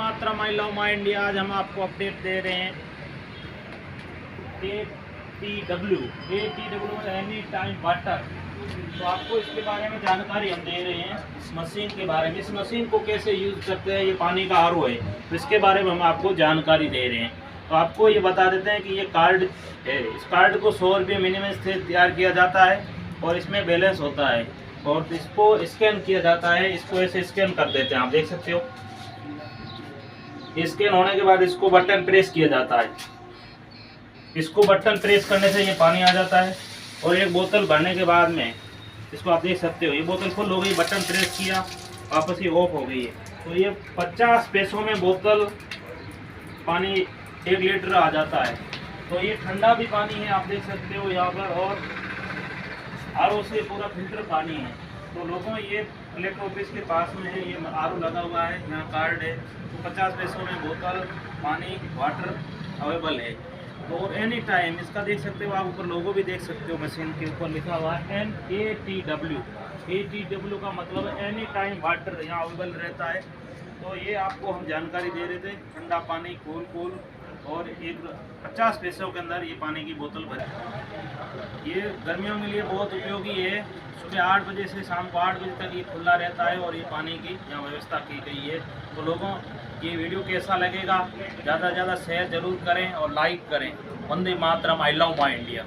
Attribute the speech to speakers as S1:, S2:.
S1: Mataram, I love my India. आज हम आपको अपडेट दे रहे हैं ATW एनी टाइम वाटर। तो आपको इसके बारे में जानकारी हम दे रहे हैं, इस मशीन के बारे में। इस मशीन को कैसे यूज़ करते हैं, ये पानी का RO है, तो इसके बारे में हम आपको जानकारी दे रहे हैं। तो आपको ये बता देते हैं कि ये कार्ड है, इस कार्ड को 100 रुपये मिनिमम से तैयार किया जाता है और इसमें बैलेंस होता है और इसको स्कैन किया जाता है। इसको ऐसे स्कैन कर देते हैं, आप देख सकते हो। स्कैन होने के बाद इसको बटन प्रेस किया जाता है। इसको बटन प्रेस करने से ये पानी आ जाता है और एक बोतल भरने के बाद में इसको आप देख सकते हो, ये बोतल फुल हो गई, बटन प्रेस किया, वापस ये ऑफ हो गई है। तो ये 50 पैसों में बोतल पानी 1 लीटर आ जाता है। तो ये ठंडा भी पानी है, आप देख सकते हो यहाँ पर, और RO से पूरा फिल्टर पानी है। तो लोगों, ये कलेक्टर ऑफिस के पास में है, ये RO लगा हुआ है, यहाँ कार्ड है। तो 50 पैसों में बोतल पानी वाटर अवेलेबल है। तो एनी टाइम इसका देख सकते हो आप, ऊपर लोगो भी देख सकते हो, मशीन के ऊपर लिखा हुआ है ATW। ATW का मतलब एनी टाइम वाटर यहाँ अवेलेबल रहता है। तो ये आपको हम जानकारी दे रहे थे, ठंडा पानी कूल और एक 50 पैसों के अंदर ये पानी की बोतल भरी। ये गर्मियों के लिए बहुत उपयोगी है। सुबह 8 बजे से शाम को 8 बजे तक ये खुला रहता है और ये पानी की यहाँ व्यवस्था की गई है। तो लोगों, ये वीडियो कैसा लगेगा, ज़्यादा से ज़्यादा शेयर ज़रूर करें और लाइक करें। Vande Mataram, I love my India.